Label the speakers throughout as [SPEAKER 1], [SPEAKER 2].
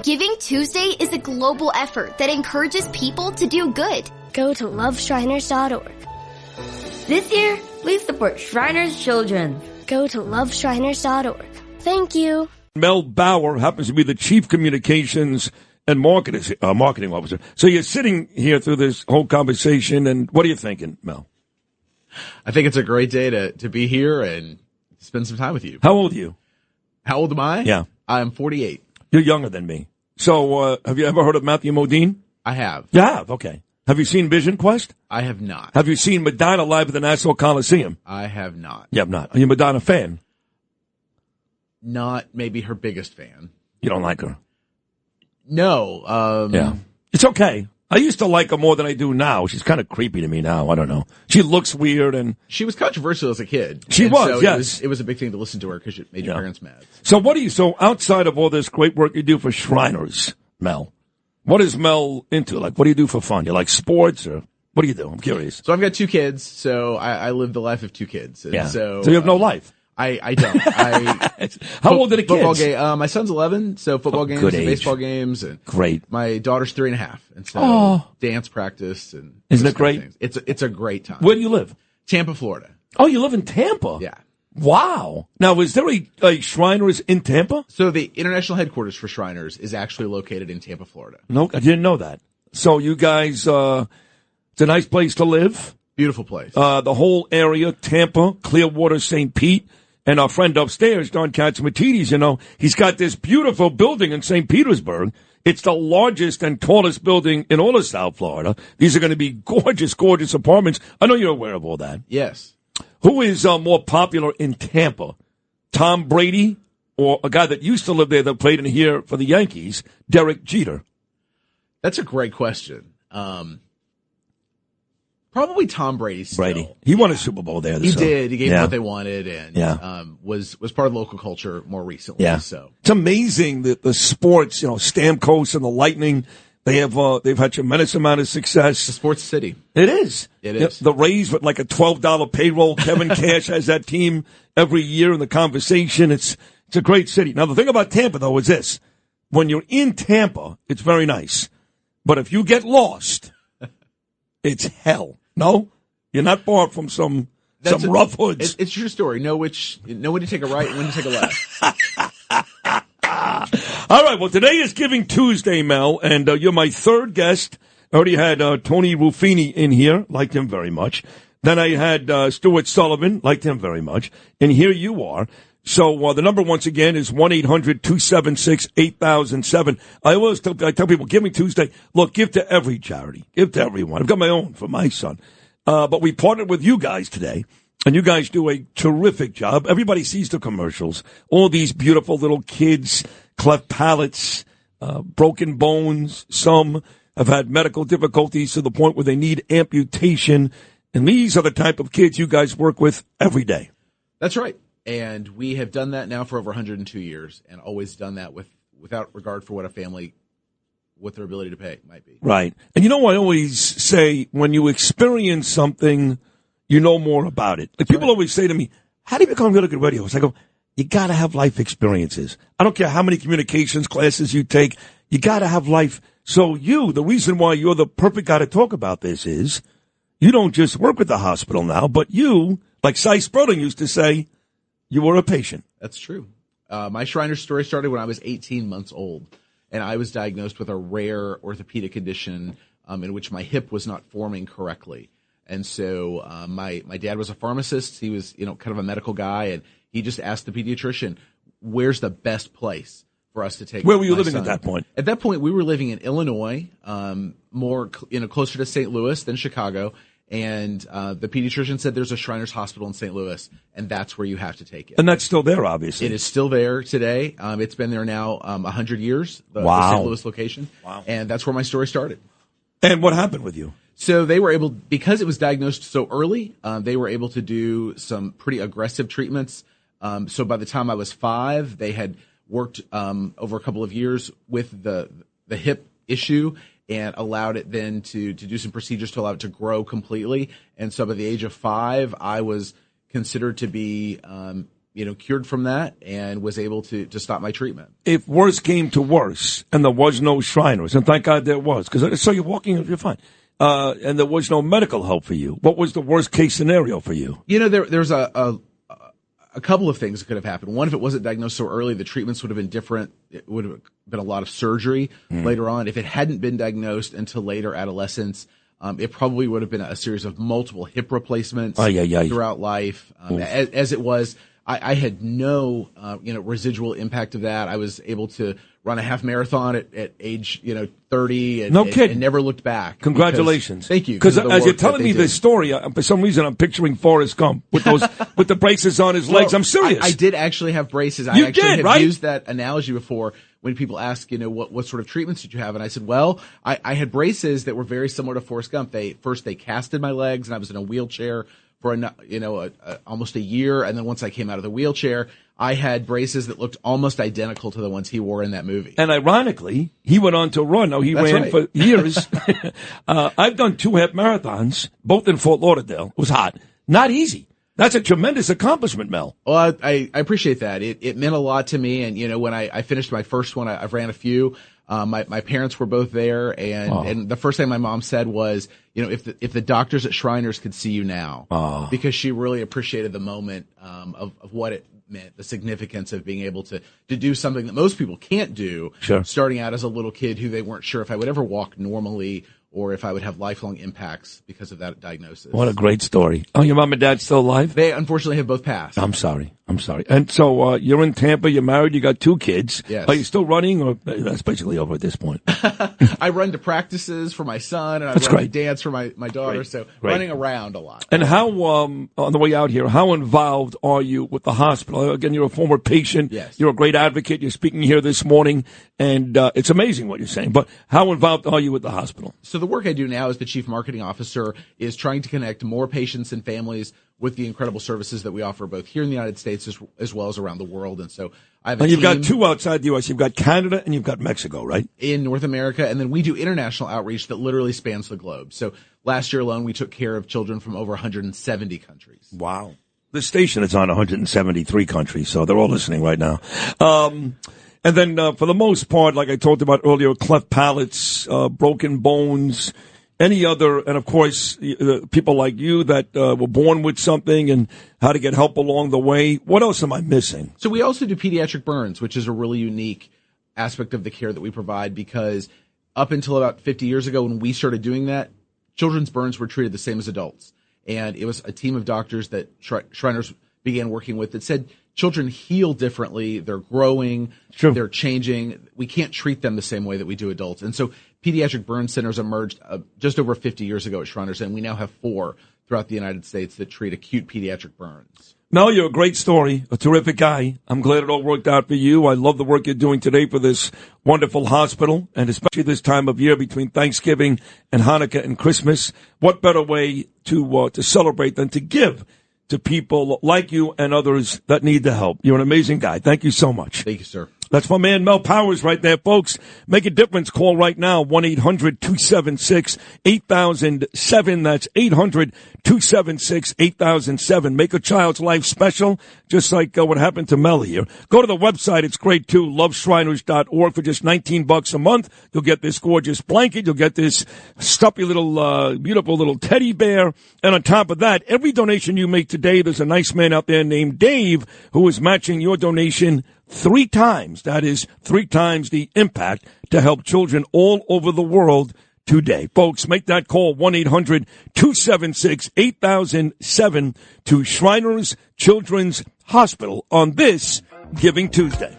[SPEAKER 1] Giving Tuesday is a global effort that encourages people to do good.
[SPEAKER 2] Go to loveshriners.org.
[SPEAKER 3] This year, please support Shriners Children.
[SPEAKER 2] Go to loveshriners.org. Thank you.
[SPEAKER 4] Mel Bauer happens to be the Chief Communications and Marketing Officer. So you're sitting here through this whole conversation, and what are you thinking, Mel?
[SPEAKER 5] I think it's a great day to be here and spend some time with you.
[SPEAKER 4] How old are you?
[SPEAKER 5] How old am I?
[SPEAKER 4] Yeah.
[SPEAKER 5] I'm 48.
[SPEAKER 4] You're younger than me. So have you ever heard of Matthew Modine?
[SPEAKER 5] I have.
[SPEAKER 4] You have? Okay. Have you seen Vision Quest?
[SPEAKER 5] I have not.
[SPEAKER 4] Have you seen Madonna live at the Nassau Coliseum?
[SPEAKER 5] I have not.
[SPEAKER 4] You have not. Are you a Madonna fan?
[SPEAKER 5] Not maybe her biggest fan.
[SPEAKER 4] You don't like her?
[SPEAKER 5] No.
[SPEAKER 4] Yeah. It's okay. I used to like her more than I do now. She's kind of creepy to me now. I don't know. She looks weird, and
[SPEAKER 5] she was controversial as a kid.
[SPEAKER 4] She
[SPEAKER 5] and
[SPEAKER 4] was,
[SPEAKER 5] so
[SPEAKER 4] yes.
[SPEAKER 5] It was a big thing to listen to her because it made your parents mad.
[SPEAKER 4] So so outside of all this great work you do for Shriners, Mel, what is Mel into? Like, what do you do for fun? You like sports, or what do you do? I'm curious.
[SPEAKER 5] So I've got 2 kids, so I live the life of 2 kids. And
[SPEAKER 4] yeah.
[SPEAKER 5] So
[SPEAKER 4] you have no life.
[SPEAKER 5] I don't.
[SPEAKER 4] How old are the kids?
[SPEAKER 5] Football game. My son's 11, so football games and baseball games. And
[SPEAKER 4] great.
[SPEAKER 5] My daughter's 3.5, and so dance practice and
[SPEAKER 4] isn't it great?
[SPEAKER 5] It's a great time.
[SPEAKER 4] Where do you live?
[SPEAKER 5] Tampa, Florida.
[SPEAKER 4] Oh, you live in Tampa?
[SPEAKER 5] Yeah.
[SPEAKER 4] Wow. Now, is there a Shriners in Tampa?
[SPEAKER 5] So the international headquarters for Shriners is actually located in Tampa, Florida.
[SPEAKER 4] No, I didn't know that. So you guys, it's a nice place to live.
[SPEAKER 5] Beautiful place.
[SPEAKER 4] The whole area, Tampa, Clearwater, St. Pete. And our friend upstairs, Don Katsimatidis, he's got this beautiful building in St. Petersburg. It's the largest and tallest building in all of South Florida. These are going to be gorgeous, gorgeous apartments. I know you're aware of all that.
[SPEAKER 5] Yes.
[SPEAKER 4] Who is more popular in Tampa, Tom Brady or a guy that used to live there that played in here for the Yankees, Derek Jeter?
[SPEAKER 5] That's a great question. Probably Tom Brady still.
[SPEAKER 4] Brady. He won a Super Bowl there.
[SPEAKER 5] He did. He gave them what they wanted and was part of the local culture more recently.
[SPEAKER 4] Yeah.
[SPEAKER 5] So
[SPEAKER 4] it's amazing that the sports, Stamkos and the Lightning, they've had tremendous amount of success.
[SPEAKER 5] The sports city.
[SPEAKER 4] It is.
[SPEAKER 5] It is.
[SPEAKER 4] The Rays with like a $12 payroll. Kevin Cash has that team every year in the conversation. It's a great city. Now, the thing about Tampa, though, is this. When you're in Tampa, it's very nice. But if you get lost, it's hell. No? You're not far from some rough hoods.
[SPEAKER 5] It's your story. Know when to take a right and when to take a left.
[SPEAKER 4] All right. Well, today is Giving Tuesday, Mel, and you're my third guest. I already had Tony Ruffini in here. Liked him very much. Then I had Stuart Sullivan. Liked him very much. And here you are. So the number, once again, is 1-800-276-8007. I tell people, Giving Tuesday, look, give to every charity. Give to everyone. I've got my own for my son. But we partnered with you guys today, and you guys do a terrific job. Everybody sees the commercials. All these beautiful little kids, cleft palates, broken bones. Some have had medical difficulties to the point where they need amputation. And these are the type of kids you guys work with every day.
[SPEAKER 5] That's right. And we have done that now for over 102 years and always done that without regard for what a family, what their ability to pay might be.
[SPEAKER 4] Right. And I always say, when you experience something, you know more about it. Like people always say to me, how do you become good at radio? I go, you got to have life experiences. I don't care how many communications classes you take. You got to have life. So the reason why you're the perfect guy to talk about this is you don't just work with the hospital now, but you, like Cy Sperling used to say, you were a patient.
[SPEAKER 5] That's true. My Shriners story started when I was 18 months old, and I was diagnosed with a rare orthopedic condition in which my hip was not forming correctly. And so my dad was a pharmacist. He was kind of a medical guy, and he just asked the pediatrician, where's the best place for us to take
[SPEAKER 4] Where were you
[SPEAKER 5] my
[SPEAKER 4] living
[SPEAKER 5] son?
[SPEAKER 4] at that point?
[SPEAKER 5] At that point, we were living in Illinois, more closer to St. Louis than Chicago. And the pediatrician said there's a Shriners Hospital in St. Louis, and that's where you have to take it.
[SPEAKER 4] And that's still there, obviously.
[SPEAKER 5] It is still there today. It's been there now 100 years, the St. Louis location.
[SPEAKER 4] Wow.
[SPEAKER 5] And that's where my story started.
[SPEAKER 4] And what happened with you?
[SPEAKER 5] So they were able, because it was diagnosed so early, they were able to do some pretty aggressive treatments. So by the time I was 5, they had worked over a couple of years with the hip issue and allowed it then to do some procedures to allow it to grow completely. And so by the age of 5, I was considered to be, cured from that and was able to stop my treatment.
[SPEAKER 4] If worse came to worse and there was no Shriners, and thank God there was, because so you're walking, you're fine, and there was no medical help for you, what was the worst case scenario for you?
[SPEAKER 5] There's a couple of things that could have happened. One, if it wasn't diagnosed so early, the treatments would have been different. It would have been a lot of surgery later on. If it hadn't been diagnosed until later adolescence, it probably would have been a series of multiple hip replacements throughout life. As it was, I had no, residual impact of that. I was able to run a half marathon at age, 30 and,
[SPEAKER 4] no kidding.
[SPEAKER 5] And never looked back.
[SPEAKER 4] Congratulations.
[SPEAKER 5] Thank you.
[SPEAKER 4] Because as you're telling me this story, for some reason I'm picturing Forrest Gump with those, with the braces on his legs. I'm serious.
[SPEAKER 5] I did actually have braces.
[SPEAKER 4] You
[SPEAKER 5] I actually
[SPEAKER 4] did,
[SPEAKER 5] have
[SPEAKER 4] right?
[SPEAKER 5] used that analogy before when people ask, what sort of treatments did you have? And I said, well, I had braces that were very similar to Forrest Gump. They casted my legs and I was in a wheelchair for almost a year. And then once I came out of the wheelchair, I had braces that looked almost identical to the ones he wore in that movie.
[SPEAKER 4] And ironically, he went on to run. Now, he ran for years. I've done 2 half marathons, both in Fort Lauderdale. It was hot. Not easy. That's a tremendous accomplishment, Mel.
[SPEAKER 5] Well, I appreciate that. It meant a lot to me. And, when I finished my first one, I've ran a few. My parents were both there. And the first thing my mom said was, if the doctors at Shriners could see you now, because she really appreciated the moment, of what it meant, the significance of being able to do something that most people can't do, starting out as a little kid who they weren't sure if I would ever walk normally or if I would have lifelong impacts because of that diagnosis.
[SPEAKER 4] What a great story. Oh, your mom and dad still alive?
[SPEAKER 5] They unfortunately have both passed.
[SPEAKER 4] I'm sorry. And so you're in Tampa, you're married, you got 2 kids.
[SPEAKER 5] Yes.
[SPEAKER 4] Are you still running, or that's basically over at this point?
[SPEAKER 5] I run to practices for my son, and I run to dance for my daughter, running around a lot.
[SPEAKER 4] And how, on the way out here, how involved are you with the hospital? Again, you're a former patient.
[SPEAKER 5] Yes.
[SPEAKER 4] You're a great advocate. You're speaking here this morning, and it's amazing what you're saying. But how involved are you with the hospital?
[SPEAKER 5] So the work I do now as the chief marketing officer is trying to connect more patients and families with the incredible services that we offer both here in the United States as well as around the world. And so I have a
[SPEAKER 4] and you've
[SPEAKER 5] team
[SPEAKER 4] got 2 outside the U.S. You've got Canada and you've got Mexico, right?
[SPEAKER 5] In North America. And then we do international outreach that literally spans the globe. So last year alone, we took care of children from over 170 countries.
[SPEAKER 4] Wow. The station is on 173 countries, so they're all listening right now. And then for the most part, like I talked about earlier, cleft palates, broken bones, any other, and of course, people like you that were born with something and how to get help along the way. What else am I missing?
[SPEAKER 5] So we also do pediatric burns, which is a really unique aspect of the care that we provide, because up until about 50 years ago when we started doing that, children's burns were treated the same as adults. And it was a team of doctors that Shriners began working with that said children heal differently. They're growing.
[SPEAKER 4] Sure.
[SPEAKER 5] They're changing. We can't treat them the same way that we do adults. And so pediatric burn centers emerged just over 50 years ago at Shriners, and we now have 4 throughout the United States that treat acute pediatric burns.
[SPEAKER 4] Mel, you're a great story, a terrific guy. I'm glad it all worked out for you. I love the work you're doing today for this wonderful hospital, and especially this time of year between Thanksgiving and Hanukkah and Christmas. What better way to celebrate than to give to people like you and others that need the help. You're an amazing guy. Thank you so much.
[SPEAKER 5] Thank you, sir.
[SPEAKER 4] That's my man, Mel Powers, right there, folks. Make a difference. Call right now, 1-800-276-8007. That's 800-276-8007. Make a child's life special, just like what happened to Mel here. Go to the website. It's great, too, loveshriners.org. For just $19 a month, you'll get this gorgeous blanket. You'll get this stuffy little, beautiful little teddy bear. And on top of that, every donation you make today, there's a nice man out there named Dave who is matching your donation 3 times. That is 3 times the impact to help children all over the world today. Folks, make that call, 1-800-276-8007 to Shriners Children's Hospital on this Giving Tuesday.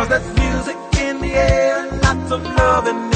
[SPEAKER 6] There's music in the air and lots of love in